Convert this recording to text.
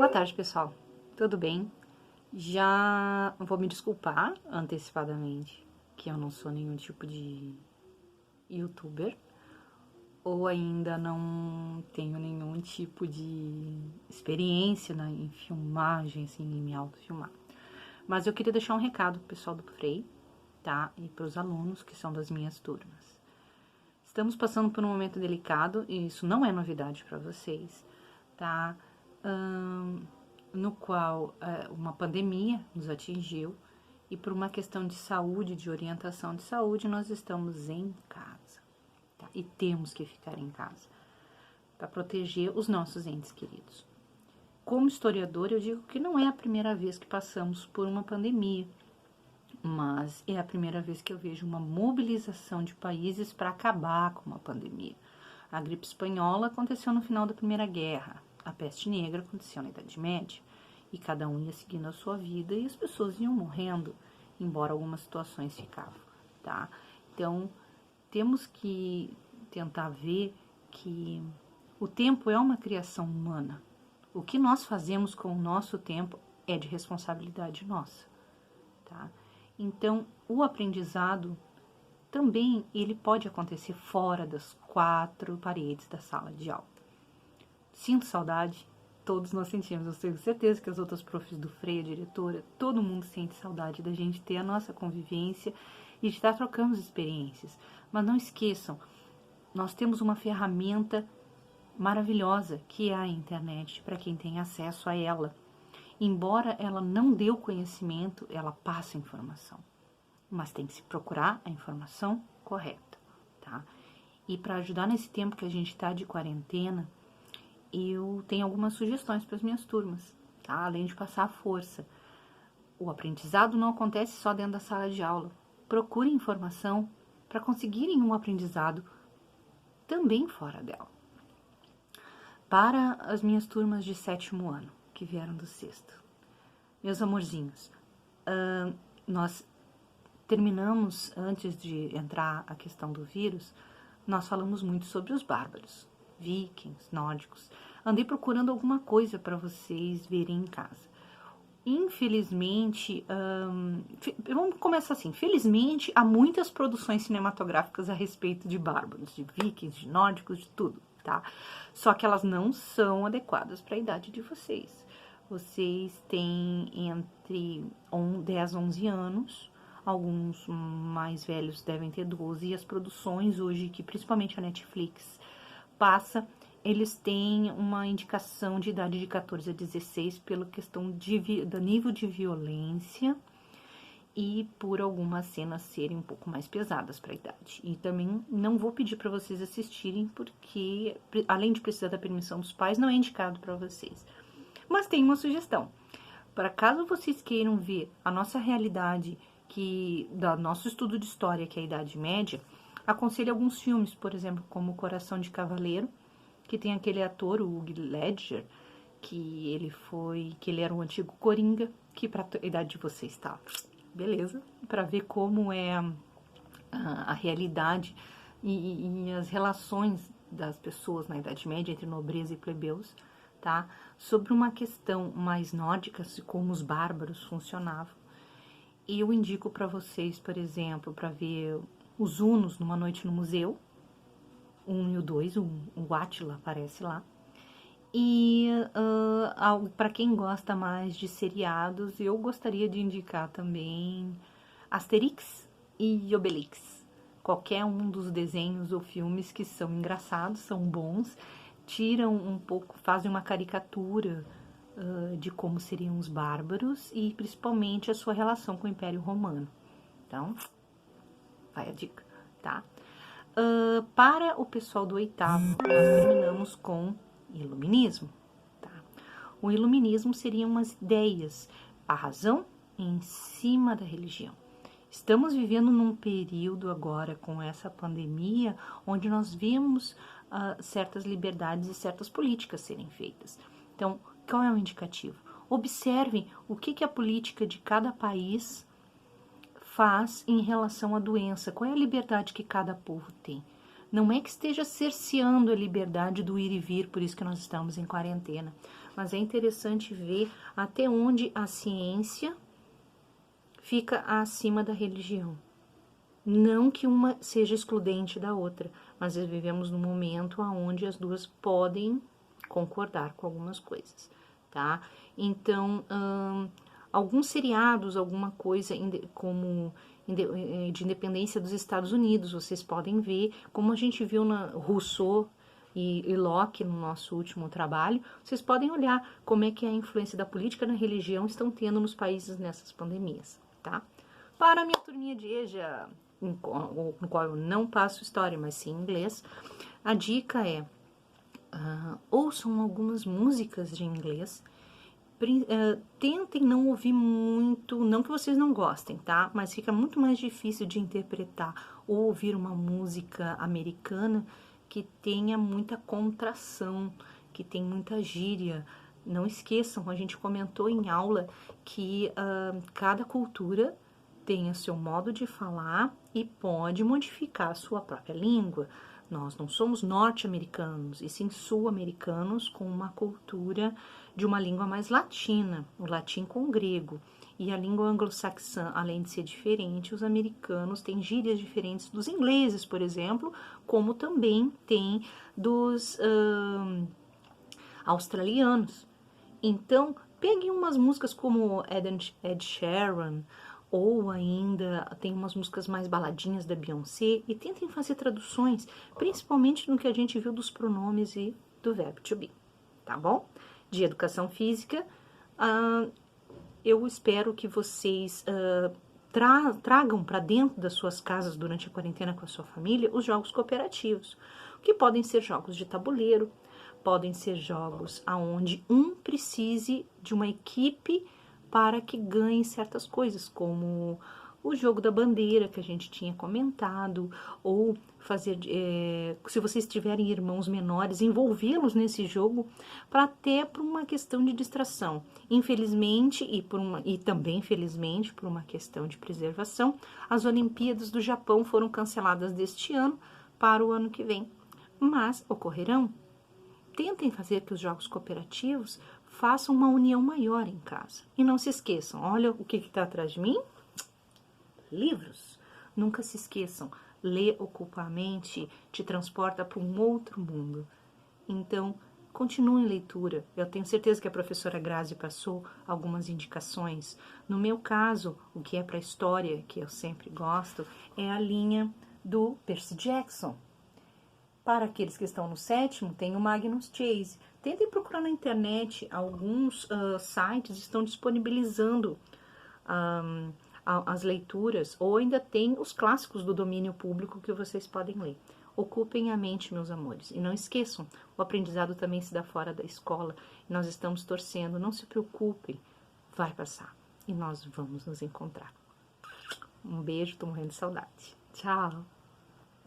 Boa tarde, pessoal. Tudo bem? Já vou me desculpar antecipadamente que eu não sou nenhum tipo de youtuber ou ainda não tenho nenhum tipo de experiência em filmagem, assim, em me autofilmar. Mas eu queria deixar um recado pro pessoal do Frei, tá? E para os alunos que são das minhas turmas. Estamos passando por um momento delicado e isso não é novidade para vocês, tá? No qual uma pandemia nos atingiu e por uma questão de saúde, de orientação de saúde, nós estamos em casa, tá? E temos que ficar em casa para proteger os nossos entes queridos. Como historiador, eu digo que não é a primeira vez que passamos por uma pandemia, mas é a primeira vez que eu vejo uma mobilização de países para acabar com uma pandemia. A gripe espanhola aconteceu no final da Primeira Guerra, a peste negra aconteceu na Idade Média, e cada um ia seguindo a sua vida e as pessoas iam morrendo, embora algumas situações ficavam, tá? Então, temos que tentar ver que o tempo é uma criação humana. O que nós fazemos com o nosso tempo é de responsabilidade nossa, tá? Então, o aprendizado também ele pode acontecer fora das quatro paredes da sala de aula. Sinto saudade, todos nós sentimos, eu tenho certeza que as outras profs do Frei, a diretora, todo mundo sente saudade da gente ter a nossa convivência e de estar trocando experiências. Mas não esqueçam, nós temos uma ferramenta maravilhosa que é a internet, para quem tem acesso a ela. Embora ela não dê o conhecimento, ela passa informação. Mas tem que se procurar a informação correta, tá? E para ajudar nesse tempo que a gente está de quarentena, eu tenho algumas sugestões para as minhas turmas, tá? Além de passar a força. O aprendizado não acontece só dentro da sala de aula. Procurem informação para conseguirem um aprendizado também fora dela. Para as minhas turmas de 7º ano, que vieram do 6º. Meus amorzinhos, nós terminamos, antes de entrar a questão do vírus, nós falamos muito sobre os bárbaros, vikings, nórdicos. Andei procurando alguma coisa para vocês verem em casa. Infelizmente, vamos começar assim, felizmente há muitas produções cinematográficas a respeito de bárbaros, de vikings, de nórdicos, de tudo, tá? Só que elas não são adequadas para a idade de vocês. Vocês têm entre 10 e 11 anos, alguns mais velhos devem ter 12, e as produções hoje, que principalmente a Netflix passa, eles têm uma indicação de idade de 14 a 16 pela questão do nível de violência e por algumas cenas serem um pouco mais pesadas para a idade. E também não vou pedir para vocês assistirem, porque além de precisar da permissão dos pais, não é indicado para vocês. Mas tem uma sugestão. Para caso vocês queiram ver a nossa realidade, do nosso estudo de história, que é a Idade Média, aconselho alguns filmes, por exemplo, como Coração de Cavaleiro, que tem aquele ator, o Heath Ledger, que ele era um antigo Coringa, que para a idade de vocês tá, beleza, para ver como é a realidade e as relações das pessoas na Idade Média entre nobreza e plebeus, tá? Sobre uma questão mais nórdica, como os bárbaros funcionavam. E eu indico para vocês, por exemplo, para ver os Hunos numa noite no museu, 1 e o 2, o Átila aparece lá. E para quem gosta mais de seriados, eu gostaria de indicar também Asterix e Obelix. Qualquer um dos desenhos ou filmes que são engraçados, são bons, tiram um pouco, fazem uma caricatura de como seriam os bárbaros e principalmente a sua relação com o Império Romano. Então, vai a dica, tá? Para o pessoal do 8º, nós terminamos com Iluminismo. Tá? O Iluminismo seriam umas ideias, a razão em cima da religião. Estamos vivendo num período agora com essa pandemia, onde nós vemos certas liberdades e certas políticas serem feitas. Então, qual é o indicativo? Observem o que a política de cada país faz em relação à doença, qual é a liberdade que cada povo tem. Não é que esteja cerceando a liberdade do ir e vir, por isso que nós estamos em quarentena. Mas é interessante ver até onde a ciência fica acima da religião. Não que uma seja excludente da outra, mas vivemos num momento onde as duas podem concordar com algumas coisas, tá? Então, alguns seriados, alguma coisa como de independência dos Estados Unidos, vocês podem ver, como a gente viu na Rousseau e Locke no nosso último trabalho, vocês podem olhar como é que a influência da política na religião estão tendo nos países nessas pandemias, tá? Para a minha turminha de EJA, no qual eu não passo história, mas sim inglês, a dica é ouçam algumas músicas de inglês, tentem não ouvir muito, não que vocês não gostem, tá? Mas fica muito mais difícil de interpretar ou ouvir uma música americana que tenha muita contração, que tem muita gíria. Não esqueçam, a gente comentou em aula que cada cultura tem o seu modo de falar e pode modificar a sua própria língua. Nós não somos norte-americanos, e sim sul-americanos com uma cultura de uma língua mais latina, o latim com o grego. E a língua anglo-saxã, além de ser diferente, os americanos têm gírias diferentes dos ingleses, por exemplo, como também tem dos australianos. Então, peguem umas músicas como Ed Sheeran, ou ainda tem umas músicas mais baladinhas da Beyoncé, e tentem fazer traduções, principalmente no que a gente viu dos pronomes e do verbo to be, tá bom? De educação física, eu espero que vocês tragam para dentro das suas casas durante a quarentena com a sua família os jogos cooperativos, que podem ser jogos de tabuleiro, podem ser jogos onde um precise de uma equipe para que ganhe certas coisas, como o jogo da bandeira que a gente tinha comentado, ou fazer, se vocês tiverem irmãos menores, envolvê-los nesse jogo para até por uma questão de distração. Infelizmente, e também felizmente por uma questão de preservação, as Olimpíadas do Japão foram canceladas deste ano para o ano que vem, mas ocorrerão. Tentem fazer que os jogos cooperativos façam uma união maior em casa. E não se esqueçam, olha o que está atrás de mim? Livros. Nunca se esqueçam, ler ocupa a mente, te transporta para um outro mundo. Então, continue em leitura. Eu tenho certeza que a professora Grazi passou algumas indicações. No meu caso, o que é para a história, que eu sempre gosto, é a linha do Percy Jackson. Para aqueles que estão no sétimo, tem o Magnus Chase. Tentem procurar na internet, alguns sites estão disponibilizando as leituras, ou ainda tem os clássicos do domínio público que vocês podem ler. Ocupem a mente, meus amores, e não esqueçam, o aprendizado também se dá fora da escola, e nós estamos torcendo, não se preocupem, vai passar, e nós vamos nos encontrar. Um beijo, tô morrendo de saudade. Tchau!